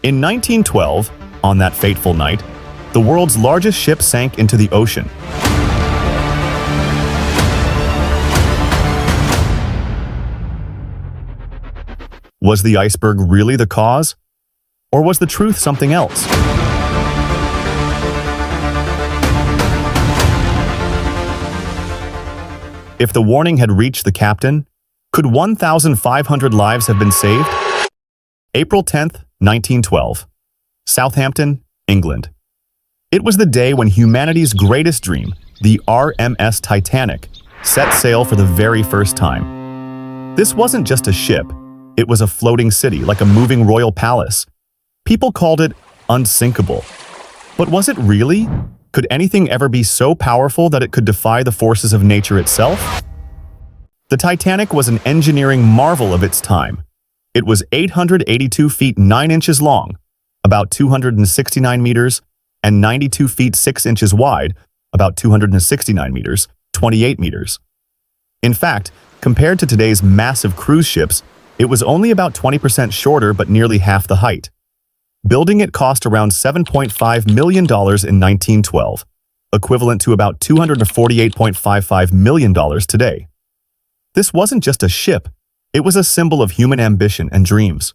In 1912, on that fateful night, the world's largest ship sank into the ocean. Was the iceberg really the cause? Or was the truth something else? If the warning had reached the captain, could 1,500 lives have been saved? April 10th, 1912. Southampton, England. It was the day when humanity's greatest dream, the RMS Titanic, set sail for the very first time. This wasn't just a ship. It was a floating city, like a moving royal palace. People called it unsinkable. But was it really? Could anything ever be so powerful that it could defy the forces of nature itself? The Titanic was an engineering marvel of its time. It was 882 feet 9 inches long, about 269 meters, and 92 feet 6 inches wide, about 269 meters, 28 meters. In fact, compared to today's massive cruise ships, it was only about 20% shorter but nearly half the height. Building it cost around $7.5 million in 1912, equivalent to about $248.55 million today. This wasn't just a ship, it was a symbol of human ambition and dreams.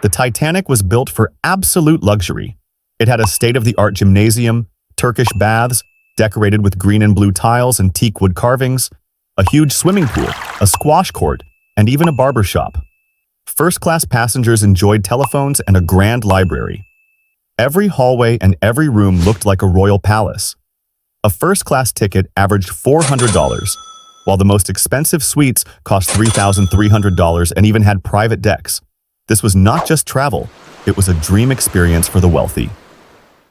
The Titanic was built for absolute luxury. It had a state-of-the-art gymnasium, Turkish baths, decorated with green and blue tiles and teak wood carvings, a huge swimming pool, a squash court, and even a barber shop. First-class passengers enjoyed telephones and a grand library. Every hallway and every room looked like a royal palace. A first-class ticket averaged $400, while the most expensive suites cost $3,300 and even had private decks. This was not just travel, it was a dream experience for the wealthy.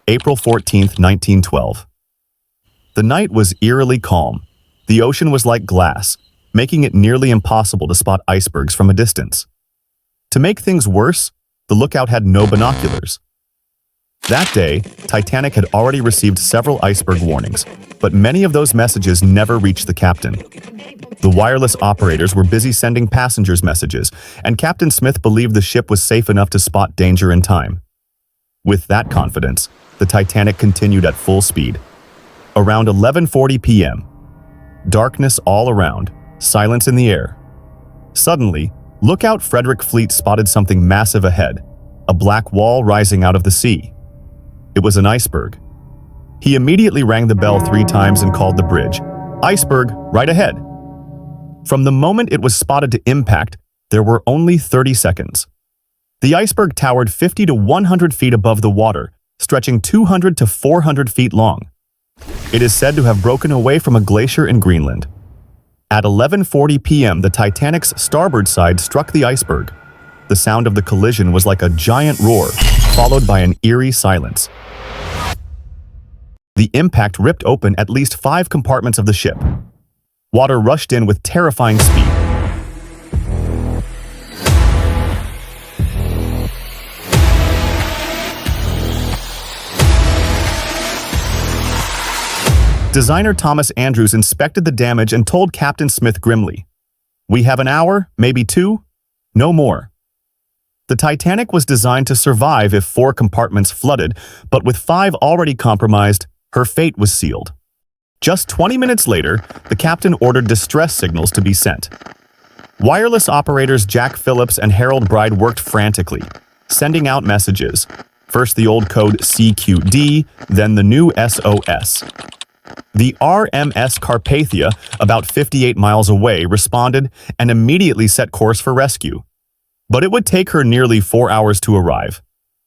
April 14, 1912. The night was eerily calm. The ocean was like glass, making it nearly impossible to spot icebergs from a distance. To make things worse, the lookout had no binoculars. That day, Titanic had already received several iceberg warnings, but many of those messages never reached the captain. The wireless operators were busy sending passengers messages, and Captain Smith believed the ship was safe enough to spot danger in time. With that confidence, the Titanic continued at full speed. Around 11:40 p.m., darkness all around, silence in the air. Suddenly, lookout Frederick Fleet spotted something massive ahead, a black wall rising out of the sea. It was an iceberg. He immediately rang the bell 3 times and called the bridge. "Iceberg, right ahead." From the moment it was spotted to impact, there were only 30 seconds. The iceberg towered 50 to 100 feet above the water, stretching 200 to 400 feet long. It is said to have broken away from a glacier in Greenland. At 11:40 p.m., the Titanic's starboard side struck the iceberg. The sound of the collision was like a giant roar, followed by an eerie silence. The impact ripped open at least 5 compartments of the ship. Water rushed in with terrifying speed. Designer Thomas Andrews inspected the damage and told Captain Smith grimly, "We have an hour, maybe 2, no more." The Titanic was designed to survive if 4 compartments flooded, but with 5 already compromised, her fate was sealed. Just 20 minutes later, the captain ordered distress signals to be sent. Wireless operators Jack Phillips and Harold Bride worked frantically, sending out messages. First the old code CQD, then the new SOS. The RMS Carpathia, about 58 miles away, responded and immediately set course for rescue. But it would take her nearly 4 hours to arrive.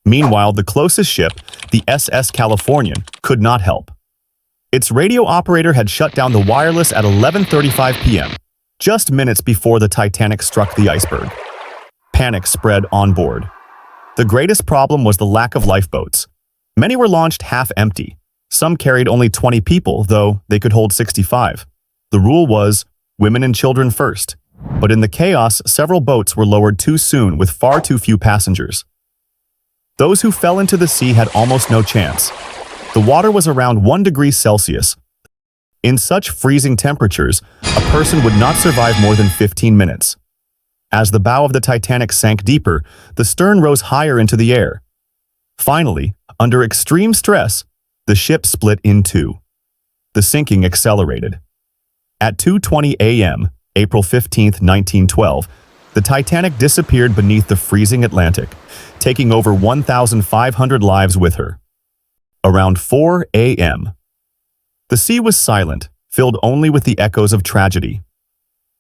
Meanwhile, the closest ship, the SS Californian, could not help. Its radio operator had shut down the wireless at 11:35 p.m., just minutes before the Titanic struck the iceberg. Panic spread on board. The greatest problem was the lack of lifeboats. Many were launched half empty. Some carried only 20 people, though they could hold 65. The rule was, women and children first. But in the chaos, several boats were lowered too soon with far too few passengers. Those who fell into the sea had almost no chance. The water was around 1 degree Celsius. In such freezing temperatures, a person would not survive more than 15 minutes. As the bow of the Titanic sank deeper, the stern rose higher into the air. Finally, under extreme stress, the ship split in two. The sinking accelerated. At 2:20 a.m., April 15, 1912, the Titanic disappeared beneath the freezing Atlantic, taking over 1,500 lives with her. Around 4 a.m., the sea was silent, filled only with the echoes of tragedy.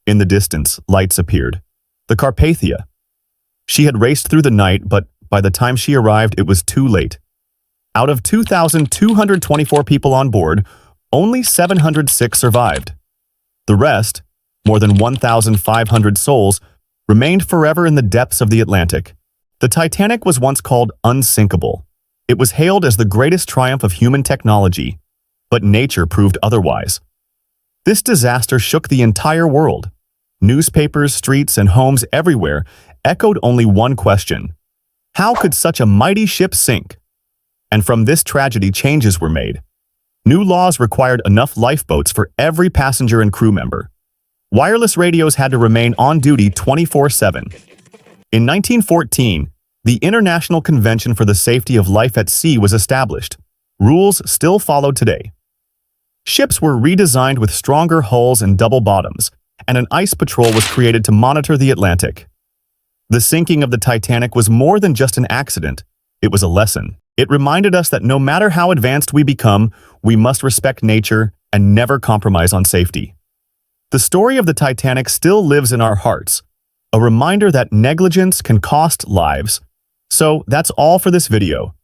In the distance, lights appeared. The Carpathia. She had raced through the night, but by the time she arrived, it was too late. Out of 2,224 people on board, only 706 survived. The rest, more than 1,500 souls, remained forever in the depths of the Atlantic. The Titanic was once called unsinkable. It was hailed as the greatest triumph of human technology, but nature proved otherwise. This disaster shook the entire world. Newspapers, streets, and homes everywhere echoed only one question: how could such a mighty ship sink? And from this tragedy, changes were made. New laws required enough lifeboats for every passenger and crew member. Wireless radios had to remain on duty 24/7. In 1914, the International Convention for the Safety of Life at Sea was established. Rules still followed today. Ships were redesigned with stronger hulls and double bottoms, and an ice patrol was created to monitor the Atlantic. The sinking of the Titanic was more than just an accident. It was a lesson. It reminded us that no matter how advanced we become, we must respect nature and never compromise on safety. The story of the Titanic still lives in our hearts, a reminder that negligence can cost lives. So that's all for this video.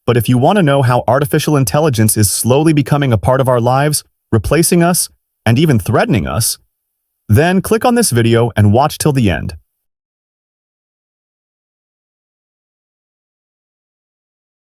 But if you want to know how artificial intelligence is slowly becoming a part of our lives, replacing us, and even threatening us, then click on this video and watch till the end.